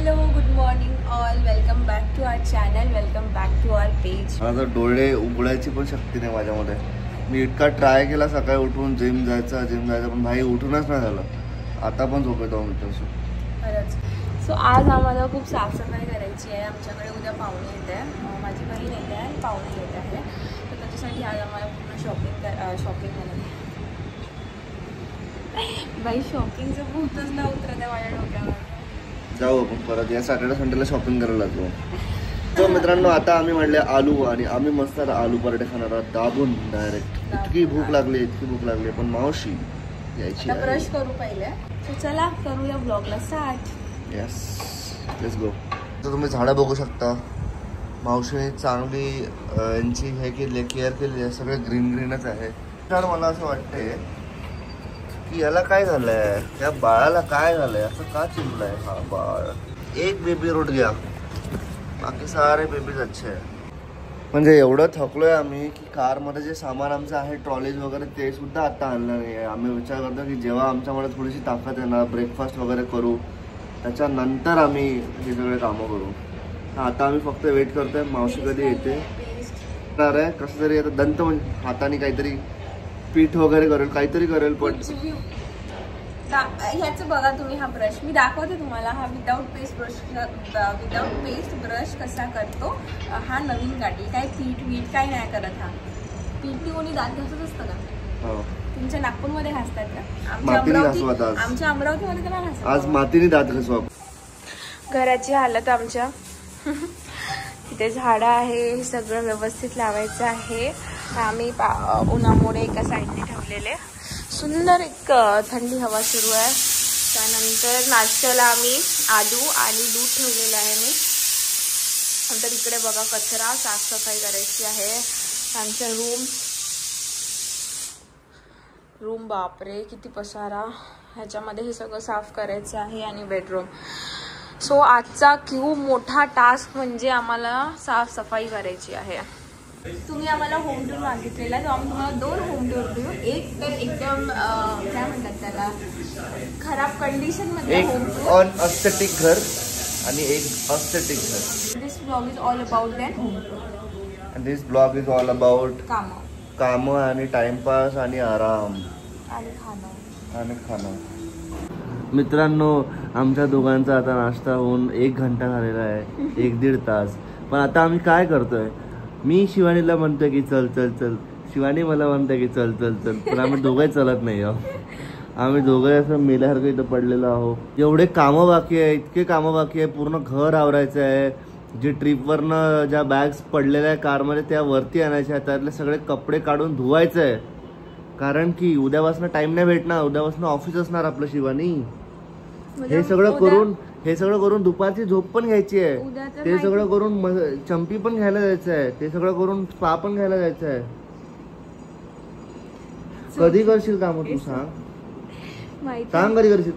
Hello good morning all, welcome back to our channel, welcome back to our page. माझा डोळे उघडायची पण शक्ती नाही माझ्यामध्ये. मी इतका ट्राय केला सकाळी उठून जिम जायचं पण भाई उठूनच नाही झालं. आता पण झोप येतो खरंच. सो आज आम्हाला खूप साफसफाई करायची आहे. आमच्याकडे उद्या पाहुणे येत आहे, माझी बहीण येते आहे आणि पाहुणे येत आहे. तर त्याच्यासाठी आज आम्हाला पूर्ण शॉपिंग म्हणून बाई शॉपिंगचं भूतच ना उतरत आहे माझ्या डोक्यावर. जाऊ आपण परत या सॅटर्डे संडेला शॉपिंग करायला जाऊ. तर मित्रांनो आता आम्ही म्हणले आलू आणि आम्ही मस्त आलू पराठे खाणार आहोत दाबून डायरेक्ट. इतकी भूक लागली पण मावशी यायची. ब्रश करू पहिले. सो चला करूया ब्लॉगला स्टार्ट. Yes let's go. तर तुम्ही झाडं बघू शकता. मावशीने चांगली यांची हे केली केअर केली आहे. सगळे ग्रीनच आहे. तर मला असं वाटतंय की याला काय झालंय, या बाळाला काय झालंय, असं का चिमलाय हा बाळ. एक बेबी रूट गया, बाकी सारे बेबीज अच्छे आहे. म्हणजे एवढं थकलोय आम्ही की कारमध्ये जे सामान आमचं आहे ट्रॉलीज वगैरे ते सुद्धा आता आणलं नाही आहे. आम्ही विचार करतो की जेव्हा आमच्यामध्ये थोडीशी ताकद येणार, ब्रेकफास्ट वगैरे करू, त्याच्यानंतर आम्ही हे सगळे कामं करू. आता आम्ही फक्त वेट करतोय मावशी कधी येते. कसं तरी आता दंत म्हणजे हाताने काहीतरी पीठ वगैरे करेल, काहीतरी करेल. पण ह्याचं बघा तुम्ही, हा ब्रश मी दाखवते तुम्हाला. हा विदाउट पेस्ट ब्रश कसा करतो. हा नवीन काढली, काय पीठ काय नाही करत. हा पीठ कोणी दात घासत असतं का? तुमच्या नागपूरमध्ये घासतात का? आमच्या अमरावतीमध्ये तर नाही घासत. आज मातीने दात घासवा. घराची हालत आमच्या. तिथे झाडं आहे, सगळं व्यवस्थित लावायचं आहे. आम्ही उन्हामुळे एका साईडने ठेवलेले. सुंदर एक थंडी हवा सुरू आहे. त्यानंतर नाश्त्याला आम्ही आलू आणि दूध ठेवलेलं आहे मी. नंतर इकडे बघा कचरा, साफसफाई करायची आहे. आमच्या रूम बापरे किती पसारा. ह्याच्यामध्ये हे सगळं साफ करायचं आहे. आणि बेडरूम. सो आजचा खूप मोठा टास्क म्हणजे आम्हाला साफसफाई करायची आहे. तुम्ही आम्हाला होम टूर मागितलेला, तर आम्ही तुम्हाला 2 होम टूर देऊ. एक तर एकदम काय म्हणतात त्याला, खराब कंडिशन मध्ये होम टूर, अस्थेटिक घर आणि एक अस्थेटिक घर. This blog is all about that home tour. And this blog is all about काम आणि टाइमपास आणि आराम आणि खाणं. मित्रांनो आमच्या दोघांचा आता नाश्ता होऊन 1 घंटा झालेला आहे, 1-1.5 तास. पण आता आम्ही काय करतोय, मी शिवानीला म्हणतोय की चल चल चल, शिवानी मला म्हणतोय की चल चल चल, पण आम्ही दोघंही चलत नाही आहोत. आम्ही दोघंही असं मेल्यासारखं इथं पडलेलो आहोत. एवढे कामं बाकी आहे, इतके कामं बाकी आहे. पूर्ण घर आवरायचं आहे. जे ट्रिपवरनं ज्या बॅग्स पडलेल्या आहे कारमध्ये त्या वरती आणायच्या, त्यातले सगळे कपडे काढून धुवायचं आहे. कारण की उद्यापासून टाइम नाही भेटणार. उद्यापासून ऑफिस असणार आपलं शिवानी. हे सगळं करून दुपारची झोप पण घ्यायची आहे. ते सगळं करून चंपी पण घ्यायला जायचं आहे. ते सगळं करून स्पा पण घ्यायला जायचं आहे. कधी करशील काम तू सांग कधी करशील.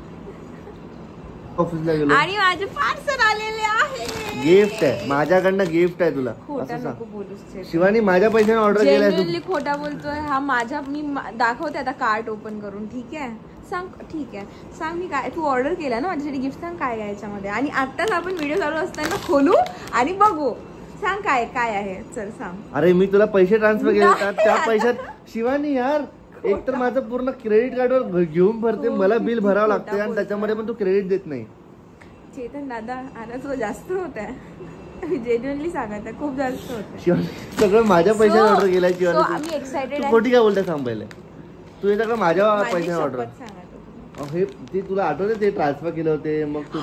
ऑफिसला गेलो आणि माझे पार्सल आलेले आहे. गिफ्ट आहे माझ्याकडनं, गिफ्ट आहे तुला. शिवानी माझ्या पैशाने ऑर्डर केलाय. खोटा बोलतोय हा. माझ्या मी दाखवते आता कार्ट ओपन करून. ठीक आहे सांग. ठीक आहे सांग, मी काय तू ऑर्डर केला ना माझ्यासाठी गिफ्ट, सांग काय आहे याच्यामध्ये. आणि आत्ताच आपण व्हिडिओ चालू असताना खोलू आणि बघू. सांग काय काय आहे, चल सांग. अरे मी तुला पैसे ट्रान्सफर केले, त्या पैशात शिवानी यार एक तर माझं पूर्ण क्रेडिट कार्डवर घेऊन भरते, मला बिल भरावं लागतं आणि त्याच्यामध्ये पण तू क्रेडिट देत नाही. चेतन दादा आता तो जास्त होत आहे, जेन्युइनली सांगत खूप जास्त होत. शिवानी सगळं माझ्या पैशाने ऑर्डर केलाय. शिवानी आम्ही एक्साइटेड आहे. खोटी काय बोलते सांग पहिले. तू हे सगळं माझ्या पैशाने ऑर्डर. हे ते तुला आठवते ते ट्रान्सफर केले होते मग तू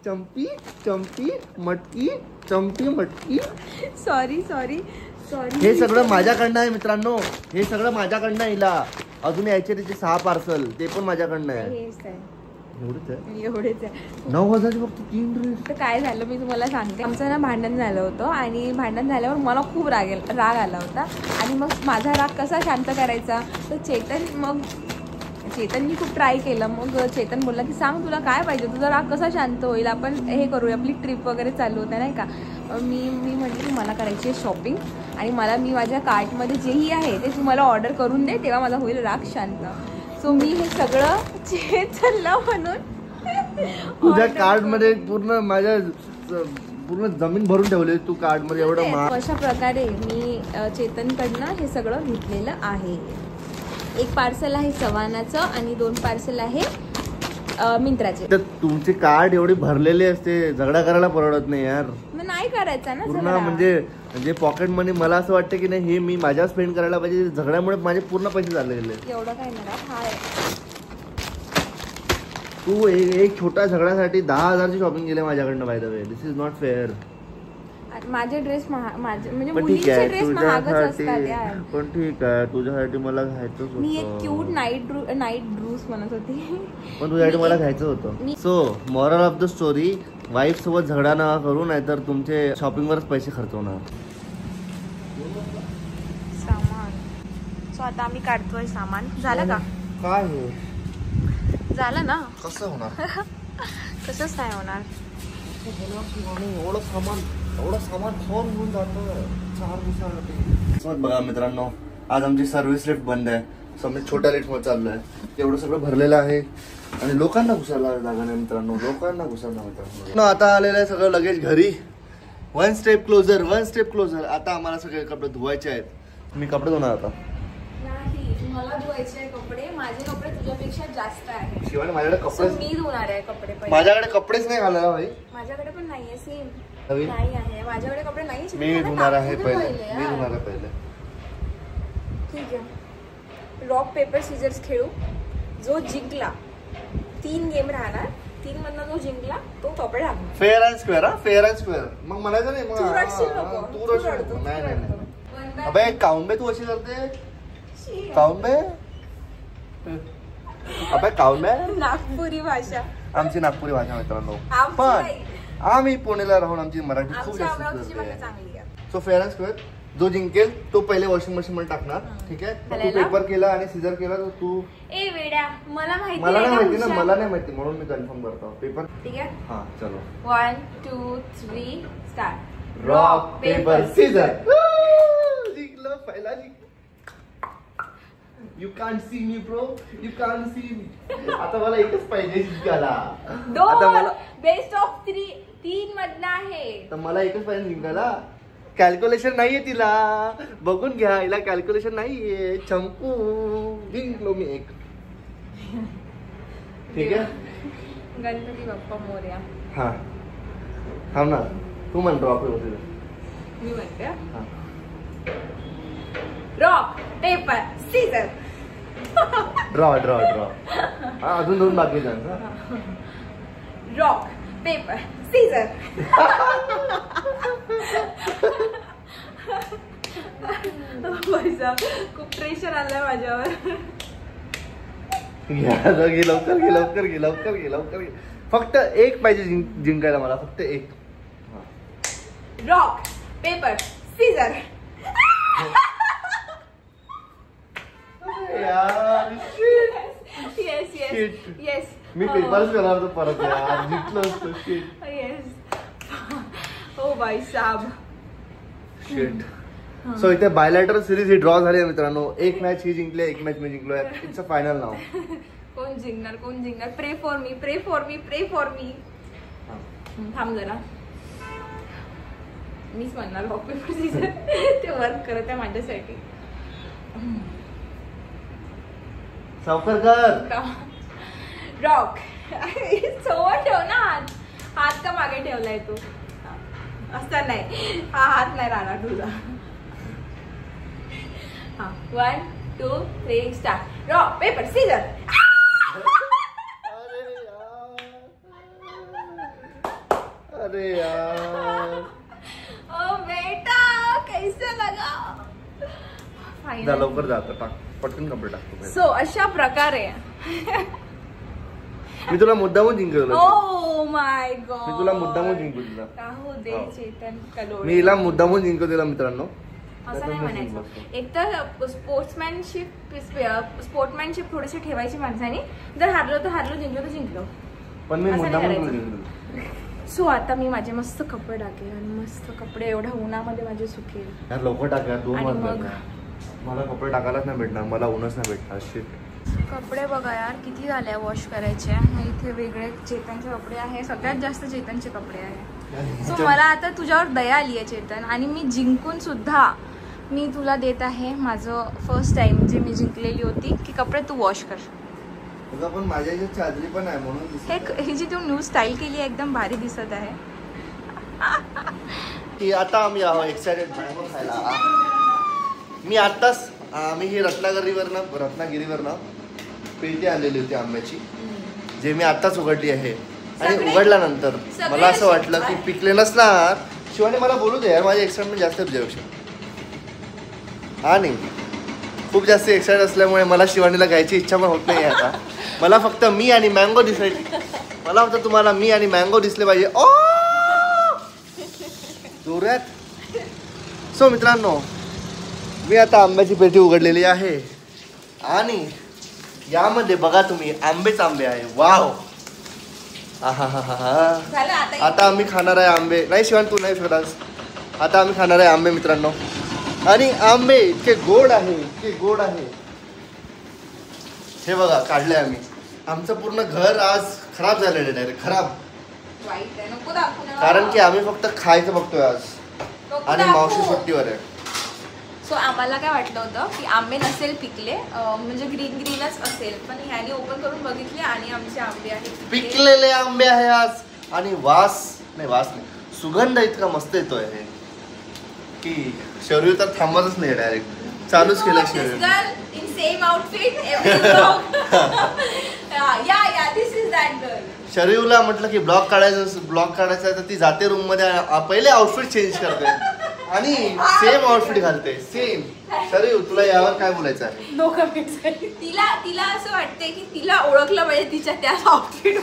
चंपी चंपी मटकी चंपी मटकी. सॉरी. हे सगळं माझ्याकडनं आहे मित्रांनो. हे सगळं माझ्याकडनं आहे. अजून यायचे त्याचे 6 पार्सल, ते पण माझ्याकडनं आहे. एवढेच आहे. 9,000 फक्त 3 ड्रेस. तर काय झालं मी तुम्हाला सांगते. आमचं ना भांडण झालं होतं आणि भांडण झाल्यावर मला खूप राग आला होता. आणि मग माझा राग कसा शांत करायचा, तर चेतननी खूप ट्राय केलं. मग चेतन बोलला की सांग तुला काय पाहिजे, तुझा राग कसा शांत होईल, आपण हे करूया, आपली ट्रिप वगैरे चालू होते नाही का. मी म्हटलं की मला करायची आहे शॉपिंग आणि मी माझ्या कार्टमध्ये जेही आहे ते तू मला ऑर्डर करून दे, तेव्हा माझा होईल राग शांत. सो मी हे सगळं चेतनला म्हणून तुझ्या कार्ड मध्ये पूर्ण माझ्या पूर्ण जमीन भरून ठेवली तू कार्ड मध्ये एवढं. अशा प्रकारे मी चेतनकडनं हे सगळं घेतलेलं आहे. एक पार्सल आहे सवानाचं आणि 2 पार्सल आहे मिंत्राचे. तर तुमचे कार्ड एवढे भरलेले असते, झगडा करायला परवडत नाही यार. मग नाही करायचा ना पूर्ण म्हणजे पॉकेट मनी. मला असं वाटतं की नाही हे मी माझ्या स्पेंड करायला पाहिजे. झगड्यामुळे माझे पूर्ण पैसे झालेले. एवढं काय नाही. तू एक छोटा झगड्यासाठी 10,000ची शॉपिंग केली माझ्याकडनं. By the way this is not fair. माझे ड्रेस म्हणजे मुलीचे ड्रेस महागच असतात यार. पण ठीक आहे तुझ्यासाठी मला घ्यायचंच होतं. मी एक क्यूट नाईट ड्रेस म्हणत होती पण तुझ्यासाठी मला घ्यायचं होतं. So moral of the story, wife सोबत झगडा नका करू नाहीतर तुमचे शॉपिंग वरच पैसे खर्च होणार. सामान. सो आता आम्ही काढतोय सामान. झालं का? काय हे झालं ना. कसं होणार? कसंच नाही होणार. एवढं सामान फोन घेऊन जातं 4 दिवसासाठी. बघा मित्रांनो, आज आमची सर्व्हिस लिफ्ट बंद आहे. सो आम्ही छोट्या लिफ्ट मध्ये चाललोय. एवढं सगळं भरलेलं आहे आणि लोकांना घुसायला जागा नाही मित्रांनो. लोकांना घुसायला मित्रांनो. आता आलेलं आहे सगळं लगेच घरी. 1 स्टेप क्लोजर. आता आम्हाला सगळे कपडे धुवायचे आहेत. मी कपडे धुणार आता. मला धुवायचे कपडे. माझे कपडे तुझ्यापेक्षा जास्त आहेत. शिवाय माझ्याकडे कपडे मी धुणार आहे कपडे. माझ्याकडे कपडेच नाही घालायला भाई. माझ्याकडे पण नाहीये. सेम नाही आहे माझ्याकडे कपडे नाही. मी धुणार आहे पहिले. ठीक आहे. रॉक पेपर सीजर्स खेळू. जो जिंकला 3 गेम राहणार. 3 मधनं जो जिंकला तो कपडे आणणार. Fair and square. मग म्हणायचं नाही मग तू रडशील. नाही. अबे काऊन बे तू अशी करते? काऊन बे? अबे काऊन बे? नागपुरी भाषा. आमची नागपुरी भाषा मित्रांनो. पण आम्ही पुण्याला राहून आमची मराठी खूप जास्त चांगली आहे. So fair and square. जो जिंकेल तो पहिले वॉशिंग मशीन मध्ये टाकणार. ठीक आहे. तू पेपर केला आणि सीझर केला तर तू मला नाही माहिती ना. मला नाही माहिती म्हणून मी कन्फर्म करतो. पेपर ठीक आहे. हा चलो 1 2 3 स्टार्ट. Rock paper scissor. जिंकलो पहिला. You can't see me bro. You can't see me. आता मला एकच पाहिजे जिंकायला. आता मला बेस्ट ऑफ 3 मधला आहे. तर मला एकच पाहिजे जिंकायला. कॅल्क्युलेशन नाहीये तिला. बघून घ्या हिला कॅल्क्युलेशन नाहीये. चंपू जिंकलो मी एक. ठीक आहे. गणपती बाप्पा मोरया. हा थांब ना. तू म्हण रॉक पेपर सीझर. मी म्हणते रॉक पेपर सीझर. ड्रॉ अजून 2 बाकी आहेत. Rock paper Caesar. खूप प्रेशर आलंय माझ्यावर. लवकर घे. फक्त एक पाहिजे जिंकायला मला. फक्त एक. Rock paper scissor. येस मी पेपर्स करणार होतो परत यार. जिंकलो असतो. येस. ओ भाई साहब. शिट. सो इथे बायलॅटरल सिरीज ही ड्रॉ झाली आहे मित्रांनो. एक मॅच ही जिंकली, एक मॅच मी जिंकलोय. It's a final now. कोण जिंकणार? Pray for me. थांब जरा. मीच म्हणणार रॉक पेपर सीझर. ते वर्क करत आहे माझ्यासाठी. सावकर कर. रॉक. सोबत ठेव ना. हात का मागे ठेवलाय तू? असं नाही. हा हात नाही राहणार तुझा. हा 1 2 3 स्टार्ट. Rock paper Caesar. अरे यार. ओ बेटा कैसा लगा? फायनल. लवकर जातो. टाक पटकन कपडे टाकतो. सो अशा प्रकारे मी तुला मुद्दामून जिंकवलं. Oh my God. मी तुला मुद्दामून जिंकवलं. राहू दे चेतन कलोड. मी हिला मुद्दामून जिंकवलेला मित्रांनो. असं नाही म्हणायचं. एक तर स्पोर्ट्समॅनशिप थोडीशी ठेवायची माणसाने. जर हारलो तर हारलो, जिंकलो तर जिंकलो. पण मी मुद्दामून जिंकलो. सो आता मी माझे मस्त कपडे टाकेल आणि मस्त कपडे एवढ्या उन्हामध्ये माझे सुकेल. यार लवकर टाक यार. 2 वाजले. मला कपडे टाकायलाच नाही भेटणार. मला ऊनच नाही भेटणार. शिट. कपडे बघा यार किती झाले वॉश करायचे. इथे वेगळे चेतनचे कपडे आहे, सगळ्यात जास्त चेतनचे कपडे आहे. सो मला आता तुझ्यावर दया आली आहे चेतन, आणि मी जिंकून सुद्धा मी तुला देत आहे माझं फर्स्ट टाइम जे मी जिंकलेली होती की कपडे तू वॉश कर. पण माझ्या इथे चादरी पण आहे म्हणून ही जी तू न्यू स्टाईल केली आहे एकदम भारी दिसत आहे. आता आम्ही आहो एक्सायटेड मँगो खायला. मी आत्ताच आम्ही ही रत्नागिरीवरनं पेटी आणलेली होती आंब्याची, जे मी आत्ताच उघडली आहे. आणि उघडल्यानंतर मला असं वाटलं की पिकले नसणार. शिवाने मला बोलू दे यार, माझी एक्साइटमेंट जास्त आहे तुझ्यापेक्षा. आणि खूप जास्त एक्साइट असल्यामुळे मला शिवानीला घ्यायची इच्छा पण होत नाही आता. मला फक्त मी आणि मँगो दिसायची. मला फक्त तुम्हाला मी आणि मँगो दिसले पाहिजे. ओ जोरात. सो मित्रांनो, मी आता आंब्याची पेटी उघडलेली आहे आणि यामध्ये बघा तुम्ही आंबेच आंबे आहे. वाव. आता आम्ही खाणार आहे आंबे. नाही शिवान तू नाही फिरलास. आता आम्ही खाणार आहे आंबे मित्रांनो. आणि आंबे इतके गोड आहे, इतके गोड आहे. हे बघा काढले आम्ही. आमचं पूर्ण घर आज खराब झालेलं आहे, डायरेक्ट खराब. कारण की आम्ही फक्त खायचं बघतोय आज. आणि मावशी सुट्टीवर आहे. सो आम्हाला काय वाटलं होतं की आंबे नसेल पिकले, म्हणजे ग्रीनच असेल, पण ह्याने ओपन करून बघितले आणि आमचे आंबे आहेत, पिकलेले आंबे आहे आज. आणि वास नाही, सुगंध इतका मस्त येतोय हे की शरीर तर थांबतच नाही, डायरेक्ट चालूच केलं शरीर. In same outfit every blog. या दिस इज दॅट गर्ल. शरीरला म्हटलं की ब्लॉग काढायचा तर ती जाते रूम मध्ये, पहिले आउटफिट चेंज करते आणि सेम आउटफिट घालते. सेम. शरीर तुला यावर काय बोलायचं आहे? No comments. तिला असं वाटते की तिला ओळखलं पाहिजे तिच्या त्याच आउटफिट.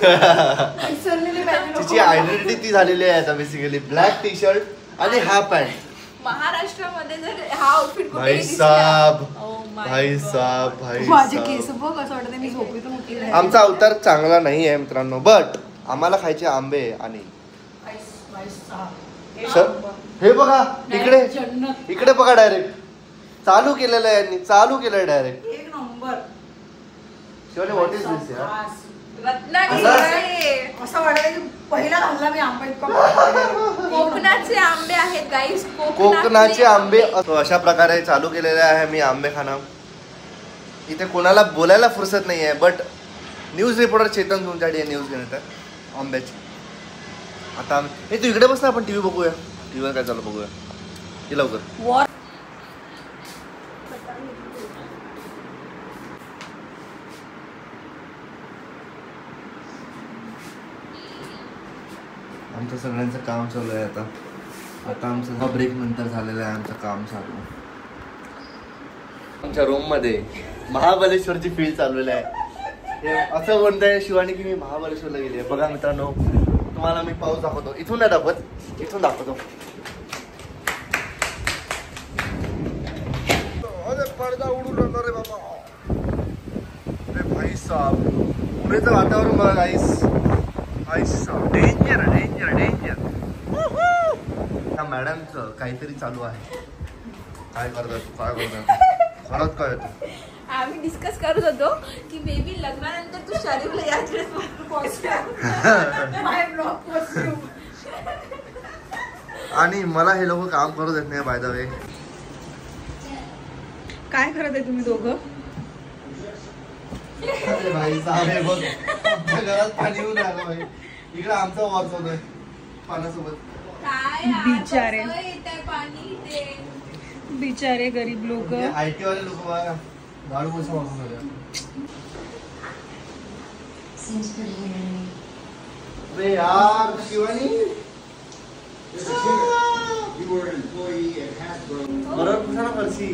तिची आयडेंटिटी ती झालेली आहे आता बेसिकली. ब्लॅक टी शर्ट आणि हाफ पॅन्ट. महाराष्ट्रामध्ये जर हा आउटफिट भाई साहब. माझे केस बघ, असं वाटतं मी झोपेतून उठले. आमचा अवतार चांगला नाही आहे मित्रांनो, बट आम्हाला खायचे आंबे. आणि हे बघा इकडे बघा, डायरेक्ट चालू केलेलं आहे यांनी. चालू केलंय डायरेक्ट. एक नंबर. शिवानी व्हॉट इज दिस यार? रत्नागिरी असं वाटतं की पहिला घालला मी आंबा. कोकणाचे आंबे आहेत गाईस, कोकणाचे आंबे. अशा प्रकारे चालू केलेले आहे मी आंबे खाणं. इथे कोणाला बोलायला फुरसत नाही आहे, बट न्यूज रिपोर्टर चेतन तुमच्याकडे न्यूज घेऊन येतात आंब्याची. आता हे तू इकडे बस ना, आपण टीव्ही बघूया. टीव्हीवर काय चालू बघूया. ये लवकर. आमचं सगळ्यांचं काम चालू आहे आता. आमचं ब्रेक नंतर झालेलं आहे आमचं काम चालू. आमच्या रूम मध्ये महाबलेश्वरची फील चाललेली आहे. असं म्हणताय शिवानी की मी महाबलेश्वरला गेली आहे. बघा मित्रांनो, तुम्हाला मी पाऊस दाखवतो. इथून नाही दाखवत, इथून दाखवतो. पडदा उडून राहणार आहे बाबा. अरे भाई साहब, पुण्याचं वातावरण बघा गाईस. डेंजर. त्या मॅडमचं काहीतरी चालू आहे. काय करतात खरंच काय होतं. आम्ही डिस्कस करत होतो की बेबी लग्नानंतर तू शरीरला यात्रेत. आणि मला हे लोक काम करू देत नाही. बाय द वे, काय करत आहे तुम्ही दोघं? अरे भाई साहेब बघ, आमच्या घरात पाणी येऊन राहिलं भाई. इकडे आमचा वॉर चालू आहे पाण्यासोबत. बिचारे बिचारे गरीब लोक. आयटी वाले लोक बघा झाडू पैसा वापरून झाले. अरे यार शिवानी, बरोबर पुसा ना फरशी.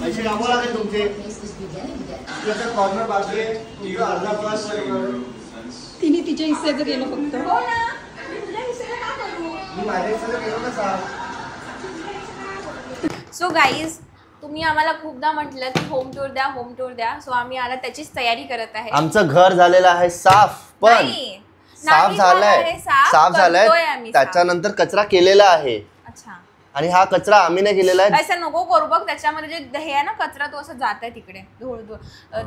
पैसे कामावं लागेल तुमचे. कॉर्नर बाकी आहे तुमचा अर्धा पगार. तिने तिच्या हिस्साचं केलं फक्त. मी माझ्या हिस्साचं केलं ना साहेब. सो गाईज, तुम्ही आम्हाला खूपदा म्हटलं की होम टूर द्या. सो आम्ही आता त्याचीच तयारी करत आहे. आमचं घर झालेलं आहे साफ, पण साफ झालंय. त्याच्यानंतर कचरा केलेला आहे. अच्छा. आणि हा कचरा आम्ही नाही केलेला आहे. असं नको करू बघ, त्याच्यामध्ये जे हे आहे ना कचरा तो असं जात आहे तिकडे धूळ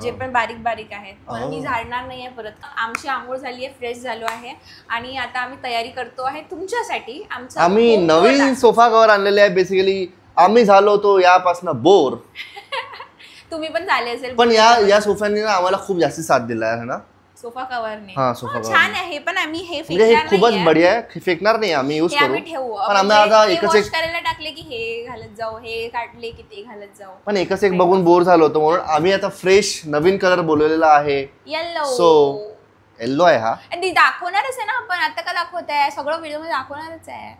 जे पण बारीक बारीक आहेत. मी झाडणार नाहीये परत. आमची आंघोळ झाली आहे, फ्रेश झालो आहे आणि आता आम्ही तयारी करतो आहे तुमच्यासाठी. आम्ही नवीन सोफा कव्हर आणलेले आहे. बेसिकली आम्ही झालो होतो यापासून बोर. तुम्ही पण झाले असेल. पण या सोफ्याने ना आम्हाला खूप जास्त साथ दिला आहे ना सोफा कव्हरने. हां सोफा कव्हर छान आहे. पण आम्ही हे खूपच बढिया आहे. फेकणार नाही आम्ही, यूज करू. पण आम्ही आता एकच एक करायला टाकले की हे घालत जाऊ, हे काढले की ते घालत जाऊ. पण एकच एक बघून बोर झालो होतो म्हणून आम्ही आता फ्रेश नवीन कलर बोलवलेला आहे. येलो. सो येलो आहे हा. आणि दाखवणारच आहे ना आपण. आता का दाखवत आहे, सगळं व्हिडिओ मध्ये दाखवणारच आहे.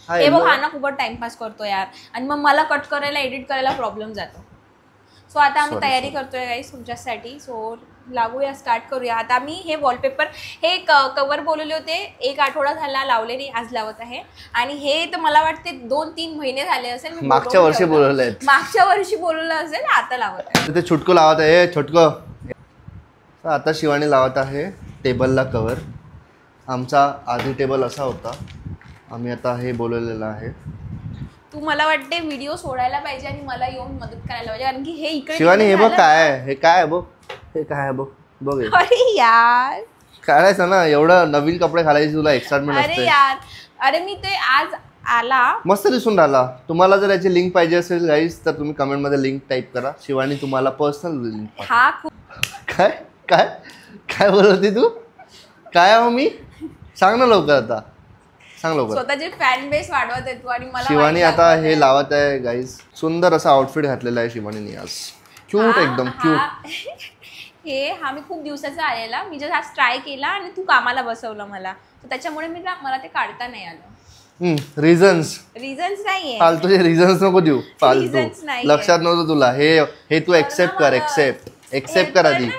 हे बघ हा ना खूपच टाइमपास करतो यार, आणि मग मला कट करायला एडिट करायला प्रॉब्लेम जातो. सो आता आम्ही तयारी करतोय गाईस तुमच्यासाठी. सो लागूया, स्टार्ट करूया. आता मी हे वॉलपेपर हे कवर बोलवले होते, 1 आठवडा झाला लावले नाही, आज लावत आहे. आणि हे तर मला वाटते 2-3 महिने झाले असेल. मागच्या वर्षी बोलवले, मागच्या वर्षी बोलवलं असेल, आता लावत आहे. ते छोटको लावत आहे. छोटको आता शिवानी लावत आहे टेबलला कवर. आमचा आधी टेबल असा होता, आम्ही आता हे बोलवलेलं आहे. तू मला वाटते व्हिडिओ सोडायला पाहिजे आणि मला येऊन मदत करायला पाहिजे, कारण की हे इकडे शिवानी हे बघ काय आहे, हे काय आहे बघ, हे काय आहे बघ बघ. अरे यार काढायचं ना, एवढं नवीन कपडे घालायचे तुला एक्साइटमेंट असते. अरे यार, अरे मी ते आज आला मस्त दिसून राहिला. तुम्हाला जर याची लिंक पाहिजे असेल गाईज तर तुम्ही कमेंट मध्ये लिंक टाईप करा. शिवानी तुम्हाला पर्सनल लिंक. हा काय काय काय बोलत तू? काय मी सांग ना लवकर, आता सांग लवकर. स्वतःची फॅन बेस वाढवत आहे तू. आणि मला शिवानी आता हे लावत आहे गाईज. सुंदर असा आउटफिट घातलेला आहे शिवानीने आज. क्यूट, एकदम क्यूट. हे हा मी खूप दिवसाचा आलेला, मी जर आज ट्राय केला आणि तू कामाला बसवलं मला, तर त्याच्यामुळे मला ते काढता नाही आलं. रिझन्स नाहीये, फालतूचे रिझन्स नको देऊ. फालतू लक्षात नव्हतं तुला. हे तू एक्सेप्ट कर. एक्सेप्ट कर आधी.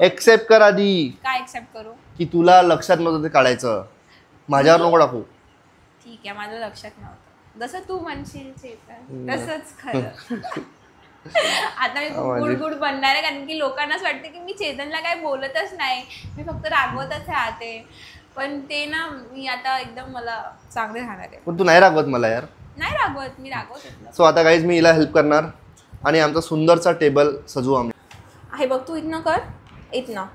एक्सेप्ट कर आधी. काय एक्सेप्ट करू? की तुला लक्षात नव्हतं ते काढायचं. माझ्यावर नको टाकू. ठीक आहे, माझं लक्षात नव्हतं. जसं तू म्हणशील तसंच खरं. आता मी खूप गुड बनणार आहे, कारण की लोकांनाच वाटते की मी चेतनला काही बोलतच नाही, मी फक्त रागवतच राहते. पण ते ना, मी आता एकदम मला चांगले राहणार आहे. पण तू नाही रागवत मला यार. नाही रागवत, मी रागवत. सो आता गाईज मी हिला हेल्प करणार आणि आमचा सुंदरचा टेबल सजवू आम्ही. आहे बघ, तू इथनं कर, इथनं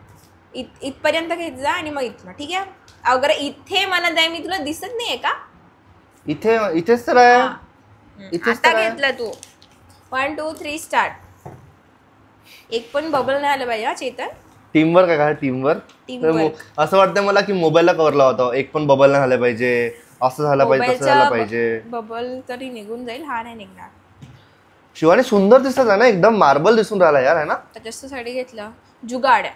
इथपर्यंत घेत जा आणि मग इथनं. ठीक आहे? अगर इथे म्हणत आहे मी, तुला दिसत नाहीये का? इथेच तर आहे. आता घेतलं तू. 1 2 3 स्टार्ट. एक पण बबल नाही आलं पाहिजे चेतन. टीमवर्क काय? टीमवर्क. असं वाटतं मला की मोबाईलला कव्हर लावतो. एक पण बबल नाही झालं पाहिजे, असं झालं पाहिजे, तसं झालं पाहिजे. बबल तरी निघून जाईल, हा नाही निघणार. शिवानी सुंदर दिसत आहे ना, एकदम मार्बल दिसून राहिला यार, आहे ना. त्याच्यासाठी घेतलं जुगाड.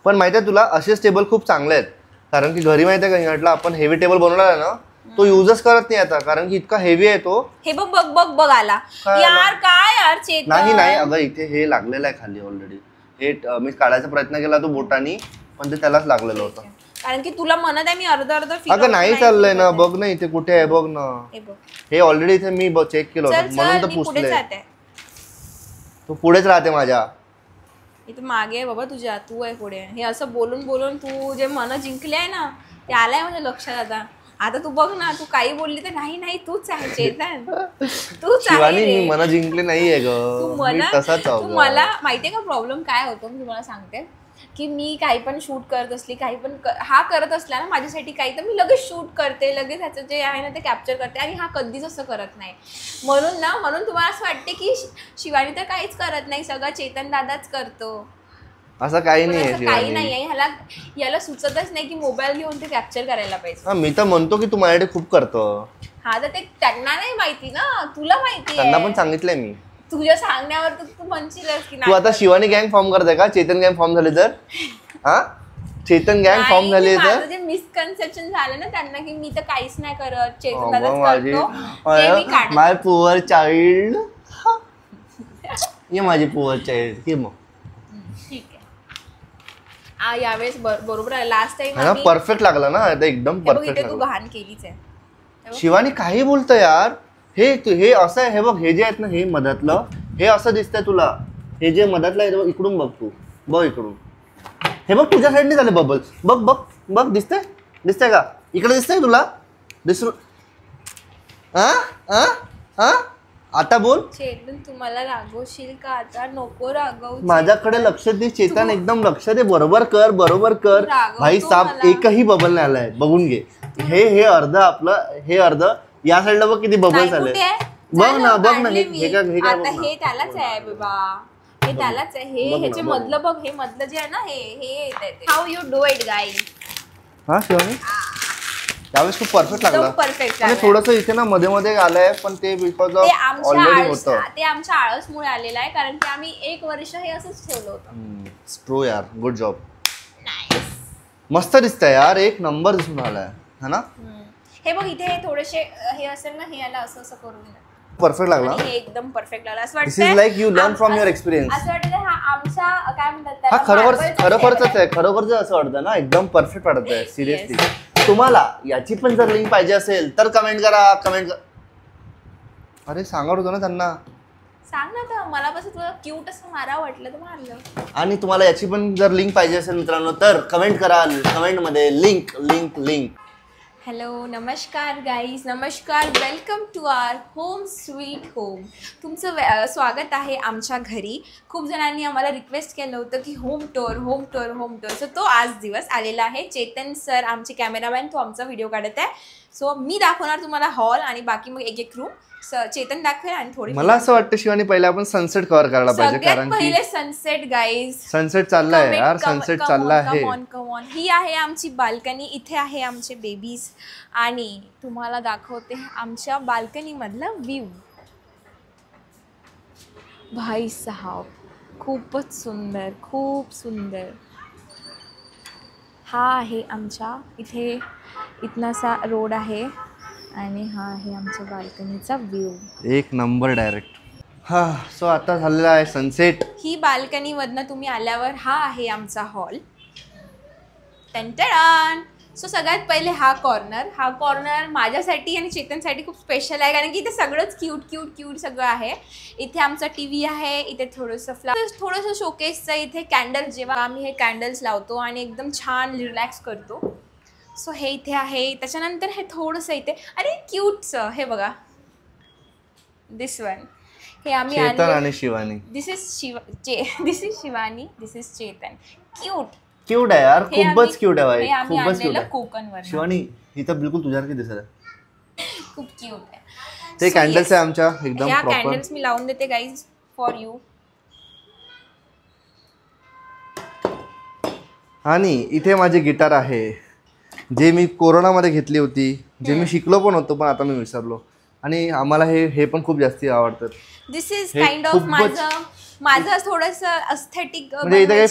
पण माहिती आहे तुला, असेच टेबल खूप चांगले आहेत. कारण की घरी माहिती आहे का म्हटलं आपण हेवी टेबल बनवणार आहे ना, तो युजच करत नाही आता, कारण की इतका हेवी आहे तो. हे बघ बघ बघ बघ आला यार. काय यार चेतन. नाही अगं, इथे हे लागलेलं आहे खाली ऑलरेडी. हे मी काढायचा प्रयत्न केला तो बोटानी, पण ते त्यालाच लागलेलं होतं. कारण की तुला म्हणत आहे मी अर्धा अगं नाही चाललंय ना, बघ ना इथे कुठे आहे बघ ना. हे ऑलरेडी इथे मी चेक केलं होतं म्हणून तर पुसले. तू पुढेच राहते माझ्या. इथं मागे आहे बाबा तुझ्या, तू आहे पुढे. हे असं बोलून बोलून तू जे मन जिंकले आहे ना, ते आलंय माझ्या लक्षात. आता तू बघ ना, तू काही बोलली तर नाही तूच आहे चेतन, तूच आहे. मी मन जिंकले नाहीये ग, तू मला माहितीये का प्रॉब्लेम काय होतो मी तुम्हाला सांगते. की मी काही पण शूट करत असली, काही पण हा करत असला ना माझ्यासाठी काही, तर मी लगेच शूट करते, लगेच ह्याचं जे आहे ना ते कॅप्चर करते. आणि हा कधीच असं करत नाही. म्हणून तुम्हाला असं वाटते की शिवानी तर काहीच करत नाही, सगळं चेतन दादाच करतो. असं काही नाही, काही नाही. याला सुचतच नाही की मोबाईल घेऊन ते कॅप्चर करायला पाहिजे. मी तर म्हणतो की तू माझ्याकडे खूप करतो. हा तर ते त्यांना नाही माहिती ना, तुला माहिती. त्यांना पण सांगितलंय मी. तुझ्या सांगण्यावर तू म्हणशीलच की तू आता शिवानी गँग फॉर्म करते का? चेतन गँग फॉर्म झाले तर? हा, चेतन गँग फॉर्म झाले तर? जे मिसकन्सेप्शन झालं ना त्यांना की मी तर काहीच नाही करत, चेतन दादाच करतो. माय पुअर चाइल्ड. ये माझी पुअर चाइल्ड. की मग ठीक आहे. यावेळेस बरोबर आहे. लास्ट टाइम परफेक्ट लागला ना, एकदम परफेक्ट. तू घाण केलीच आहे. शिवानी काही बोलतो यार. हे असं आहे, हे बघ, हे जे आहेत ना, हे मधातलं, हे असं दिसतंय तुला. हे जे मधातलं आहे इकडून बघ, तू बघ इकडून. हे बघ तुझ्या साईडने झाले बबल. बघ दिसतंय का? इकडे दिसतंय तुला? आता बोल. चेतन तुम्हाला रागवशील का आता? नको रागव. माझ्याकडे लक्ष दे चेतन, एकदम लक्ष दे. बरोबर कर भाई साहेब. एकही बबल नाही आलाय, बघून घे. हे अर्ध आपलं, हे अर्ध या साईडला बघ किती बबल्स आले. बघ ना हे त्यालाच आहे बाबा, हे त्यालाच आहे. हे ह्याचे मधलं बघ, हे मधलं जे आहे ना, हे how you do it guys. हा शिवानी त्यावेळेस खूप परफेक्ट लागला. परफेक्ट. थोडस इथे ना मध्ये मध्ये आलंय, पण ते बिकॉज ऑफ ऑलरेडी होतं. ते आमच्या आळसमुळे आलेलं आहे, कारण की आम्ही 1 वर्ष हे असंच ठेवलं होतं. ट्रू यार, गुड जॉब. मस्त दिसतंय यार, एक नंबर दिसून आलाय है ना. हे बघ इथे थोडेसे हे असेल ना, हे याला असं असं करून परफेक्ट लागला. हे एकदम परफेक्ट लागला. असं this is like you learn from your experience. असं वाटतं हा आमचा काय म्हणतात, हा खरोखरच आहे. खरोखरच असं वाटतं ना, एकदम परफेक्ट वाटत आहे सिरियसली. तुम्हाला याची पण जर लिंक पाहिजे असेल तर कमेंट करा. अरे सांगत होतो ना त्यांना. सांग ना तर. मला बस तुला क्यूट असं मारा वाटलं तर मारलं. आणि तुम्हाला याची पण जर लिंक पाहिजे असेल मित्रांनो तर कमेंट करा. कमेंट मध्ये लिंक लिंक लिंक. हॅलो, नमस्कार गाईज, नमस्कार. Welcome to our home sweet home. तुमचं स्वागत आहे आमच्या घरी. खूप जणांनी आम्हाला रिक्वेस्ट केलं होतं की होम टूर. सो तो आज दिवस आलेला आहे. चेतन सर आमचे कॅमेरामॅन, तो आमचा व्हिडिओ काढत आहे. सो मी दाखवणार तुम्हाला हॉल आणि बाकी मग एक रूम चेतन दाखवेल. आणि थोडी मला असं वाटतं शिवानी पहिले आपण सनसेट कव्हर करायला पाहिजे, कारण की पहिले सनसेट गाईज. सनसेट चाललाय यार, सनसेट चालला आहे. कमॉन. ही आहे आमची बाल्कनी. इथे आहे आमचे बेबीज आणि तुम्हाला दाखवते आमच्या बाल्कनी मधला व्ह्यू. भाई साहब, खूपच सुंदर, खूप सुंदर. हा आहे आमच्या इथे इथनासा रोड आहे आणि हा आहे आमच्या बाल्कनीचा व्ह्यू. एक नंबर डायरेक्ट. हा सो आता झालेला आहे सनसेट. ही बाल्कनी मधनं तुम्ही आल्यावर हा आहे आमचा हॉल. टन. सो सगळ्यात पहिले हा कॉर्नर माझ्यासाठी आणि चेतनसाठी खूप स्पेशल आहे, कारण की इथे सगळंच क्यूट सगळं आहे. इथे आमचा टीव्ही आहे. इथे थोडंसं शोकेसचं इथे कॅन्डल, जेव्हा आम्ही हे कॅन्डल्स लावतो आणि एकदम छान रिलॅक्स करतो. सो हे इथे आहे. त्याच्यानंतर हे थोडंसं इथे, अरे क्यूटचं हे बघा, दिस वन. हे आम्ही आणि Shivani. This is Shivani, this is Chetan. Cute आहे यार, खूपच क्यूट आहे भाई, खूपच क्यूट आहे. कोकणवर शिवानी ही तर बिलकुल तुझ्यासारखी दिसत आहे. खूप क्यूट आहे. ते कॅन्डल्स आहे आमच्या एकदम प्रॉपर. कॅन्डल्स मी लावून देते गाईज फॉर यू. आणि इथे माझी गिटार आहे, जे मी कोरोनामध्ये घेतली होती, जे मी शिकलो पण होतो, पण आता मी विसरलो. आणि आम्हाला हे पण खूप जास्ती आवडतात. दिस इज काइंड ऑफ माझं थोडंसं एस्थेटिक. म्हणजे इथे काही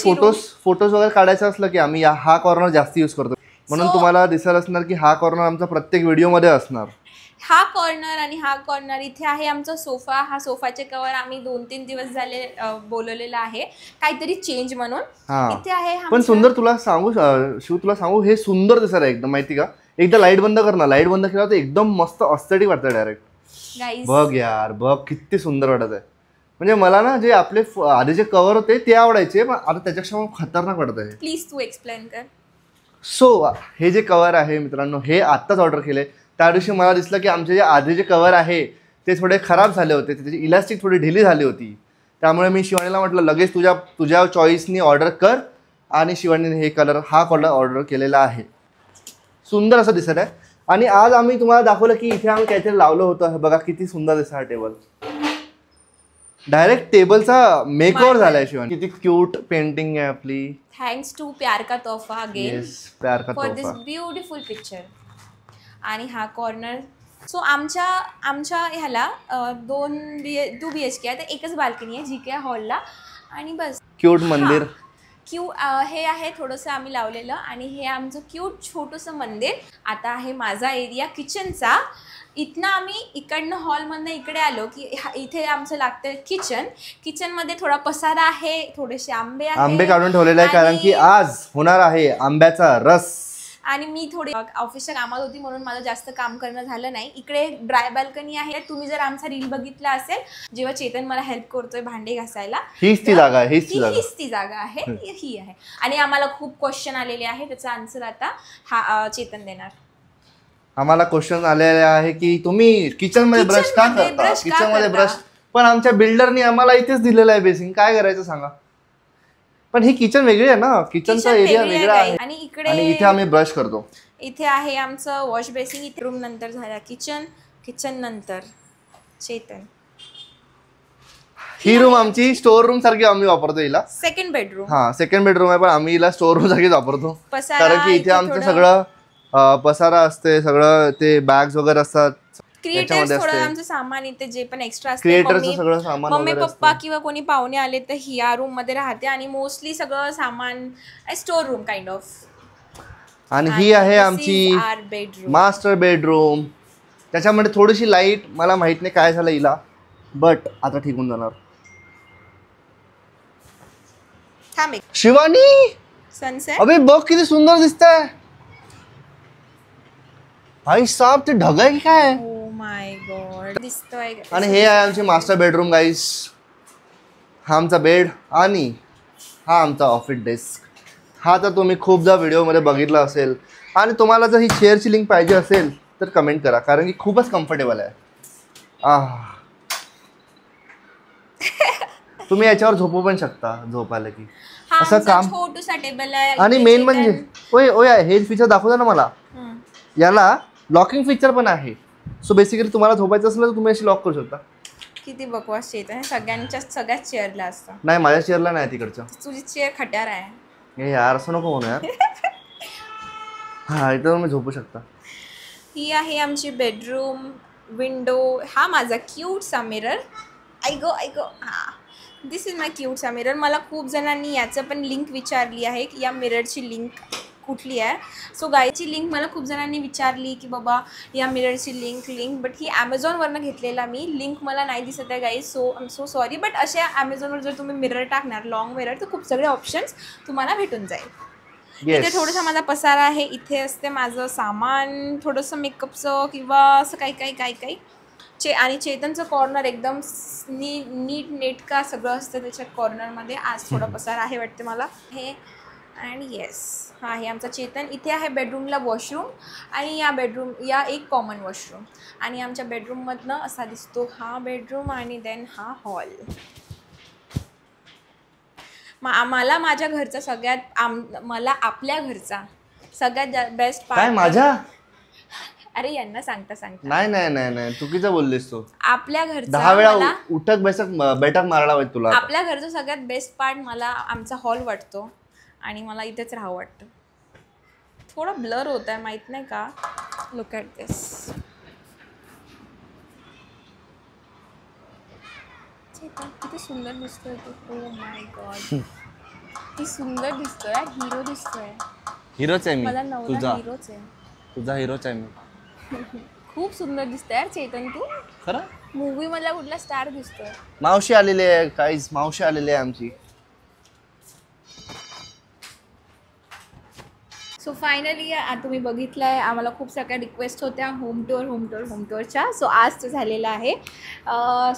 फोटोज वगैरे काढायचं असलं की आम्ही हा कॉर्नर जास्त यूज करतो. म्हणून तुम्हाला दिसत असणार की हा कॉर्नर आमचा प्रत्येक व्हिडिओमध्ये असणार. हा कॉर्नर आणि हा कॉर्नर. इथे आहे आमचा सोफा. हा सोफाचे कव्हर आम्ही 2-3 दिवस झाले बोलवलेला आहे काहीतरी चेंज म्हणून. इथे आहे पण सुंदर. तुला सांगू हे सुंदर दिसत आहे एकदम, माहिती का. एकदा लाईट बंद कर ना, लाईट बंद केला तर एकदम मस्त एस्थेटिक वाटतं डायरेक्ट. बघ यार, बघ किती सुंदर वाटत आहे. म्हणजे मला ना जे आपले आधीचे कव्हर होते ते आवडायचे, पण आता त्याच्यापेक्षा खतरनाक वाटत आहे. प्लीज तू एक्सप्लेन कर. सो हे जे कव्हर आहे मित्रांनो, हे आत्ताच ऑर्डर केले. त्या दिवशी मला दिसलं की आमचे जे आधीचे कव्हर आहे ते थोडे खराब झाले होते, त्याची इलास्टिक थोडी ढिली झाली होती. त्यामुळे मी शिवानीला म्हटलं लगेच तुझ्या चॉईसनी ऑर्डर कर. आणि शिवानीने हा कलर ऑर्डर केलेला आहे. सुंदर असं दिसत आहे. आणि आज आम्ही तुम्हाला दाखवलं की इथे आम्ही काहीतरी लावलं होतं. बघा किती सुंदर दिसत हा टेबल. डायरेक्ट टेबलचा मेकओव्हर झालाय शिवानी. किती क्यूट पेंटिंग आहे आपली. थँक्स टू प्यार का तोहफा again for this beautiful picture. आणि हा कॉर्नर. सो आमच्या ह्याला 2 BHK आहे, तर एकच बाल्कनी आहे GK हॉलला. आणि बस क्यूट मंदिर. हे आहे थोडंसं आम्ही लावलेलं. आणि हे आमचं क्यूट छोटंसं मंदिर. आता आहे माझा एरिया किचनचा. इथनं आम्ही इकडनं हॉलमधनं इकडे आलो की इथे आमचं लागतं किचनमध्ये थोडा पसारा आहे, थोडेसे आंबे काढून ठेवलेले आहे, कारण की आज होणार आहे आंब्याचा रस. आणि मी थोडी ऑफिसच्या कामात होती म्हणून माझं जास्त काम करणं झालं नाही. इकडे ड्राय बाल्कनी आहे. तुम्ही जर आमचा रील बघितला असेल, जेव्हा चेतन मला हेल्प करतोय भांडे घासायला, हीच ती जागा आहे. ही आहे. आणि आम्हाला खूप क्वेश्चन आलेले आहे, त्याचा आन्सर आता चेतन देणार. आम्हाला क्वेश्चन आलेले आहे की तुम्ही किचन मध्ये ब्रश का करता, किचन मध्ये ब्रश. पण आमच्या बिल्डरनी आम्हाला इथेच दिलेलं आहे बेसिन, काय करायचं सांगा. पण ही किचन वेगळी आहे ना, किचनचा एरिया वेगळा आहे आणि इथे आम्ही ब्रश करतो. इथे आहे आमचं वॉश बेसिन. इथे रूम नंतर झाला किचन, किचन नंतर चेतन. ही रूम आमची स्टोर रूम सारखी आम्ही वापरतो हिला. Second bedroom. हा सेकंड बेडरूम आहे, पण आम्ही हिला स्टोर रूम सारखीच वापरतो. कारण की इथे आमचं सगळं पसारा असते, सगळं ते बॅग्स वगैरे असतात. क्रिएटर्स थोडं आमचं सामान इथे जे पण एक्स्ट्रा असते, क्रिएटरचं सगळं सामान, मम्मी पप्पा किंवा कोणी पाहुणे आले तर ही या रूम मध्ये राहते. आणि मोस्टली सगळं सामान स्टोर रूम काइंड ऑफ. आणि ही आहे आमची मास्टर बेडरूम. त्याच्यामध्ये थोडीशी लाईट, मला माहित नाही काय झालं हिला, बट आता ठीक होऊन जाणार. शिवानी सनसेट अबे बघ किती सुंदर दिसतंय. भाई साहब ते ढग आहे की काय. ओ माय गॉड दिसतोय. आणि हे आहे आमची मास्टर बेडरूम गाईस. हा आमचा बेड आणि हा आमचा ऑफिस डेस्क. हा तर तुम्ही खूपदा व्हिडिओमध्ये बघितला असेल. आणि तुम्हाला जर ही चेअरची लिंक पाहिजे असेल तर कमेंट करा, कारण की खूपच कम्फर्टेबल आहे. तुम्ही याच्यावर झोपू पण शकता झोप आलं की. असं काम छोटूसा टेबल आहे. आणि मेन म्हणजे ओय ओय हे फीचर दाखवता ना मला, याला लॉकिंग फीचर पण आहे. सो बेसिकली तुम्हाला झोपायचं असलं तर तुम्ही अशी लॉक करू शकता. किती बकवास येत आहे. सगळ्याच चेअरला असतं. नाही माझ्या चेअरला नाही, तिकडच्या. तुझी चेअर खट्यार आहे. हे यार असं नको म्हणू यार. हा इथं तुम्ही झोपू शकता. ही आहे आमची बेडरूम विंडो. हा माझा क्यूटसा मिरर. ऐक हा दिस इज माय क्यूटसा मिरर. मला खूप जणांनी याचं पण लिंक विचारली आहे की या मिररची लिंक कुठली आहे. सो गायची लिंक मला खूप जणांनी विचारली की बाबा या मिररची लिंक बट ही ॲमेझॉनवरनं घेतलेला मी. लिंक मला नाही दिसत आहे guys, so I am so sorry. But अशा ॲमेझॉनवर जर तुम्ही मिरर टाकणार लॉंग मिरर तर खूप सगळे ऑप्शन्स तुम्हाला भेटून जाईल. इथे थोडासा माझा पसारा आहे. इथे असते माझं सामान, थोडंसं मेकअपचं किंवा असं काही आणि चेतनचं कॉर्नर एकदम नीट नेटका सगळं असतं त्याच्या कॉर्नरमध्ये. आज थोडा पसारा आहे वाटते मला हे. अँड येस हा आहे आमचा चेतन. इथे आहे बेडरूमला वॉशरूम आणि या एक कॉमन वॉशरूम. आणि आमच्या बेडरूममधनं असा दिसतो हा बेडरूम आणि देन हा हॉल. मला माझ्या घरचा मला आपल्या घरचा सगळ्यात बेस्ट पार्ट. माझ्या अरे यांना सांगता नाही चुकीचं बोललीस तू. आपल्या घरचा 10 वेळा उठक बैठक मारायला पाहिजे तुला. आपल्या घरचा सगळ्यात बेस्ट पार्ट मला आमचा हॉल वाटतो आणि मला इथेच राहावं वाटतं. थोडा ब्लर होत आहे माहित नाही का. लुक ॲट दिस. किती सुंदर दिसतोय तो. ओ माय गॉड किती सुंदर दिसतोय. हिरो दिसतोय. हिरोच आहे मी. मला नवरा हिरोच आहे. तुझा हिरोच आहे मी. खूप सुंदर दिसतोय यार चेतन तू. खरं मूवी मधला कुठला स्टार दिसतोय. मावशी आलेली आहे काहीच. मावशी आलेली आहे आमची. सो फायनली तुम्ही बघितलं आहे. आम्हाला खूप सगळ्या रिक्वेस्ट होत्या होम टूरच्या. सो आज तो झालेला आहे.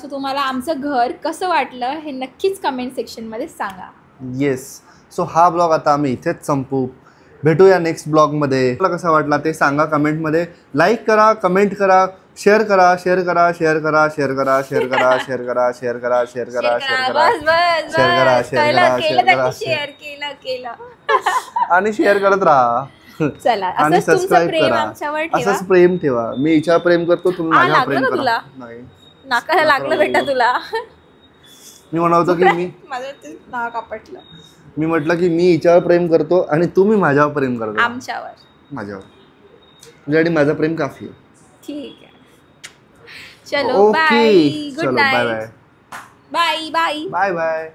सो तुम्हाला आमचं घर कसं वाटलं हे नक्कीच कमेंट सेक्शनमध्ये सांगा. येस. सो हा ब्लॉग आता आम्ही इथेच संपू. भेटूया नेक्स्ट ब्लॉगमध्ये. तुला कसा वाटला ते सांगा कमेंटमध्ये. लाईक करा, कमेंट करा, शेअर करा. आणि शेअर करत राहा. चला आणि सबस्क्राईब करा. असंच प्रेम ठेवा. मी हिच्यावर प्रेम करतो, तुम्ही माझ्यावर प्रेम करा. नाही नाकाला लागलं बेटा तुला. मी म्हणतो की मी माझं नाक आपटलं. मी म्हटलं की मी हिच्यावर प्रेम करतो आणि तुम्ही माझ्यावर प्रेम करतो. माझ्यावर तुझ्यासाठी माझं प्रेम काफी आहे. ठीक आहे. चलो बाय. Good night. बाय.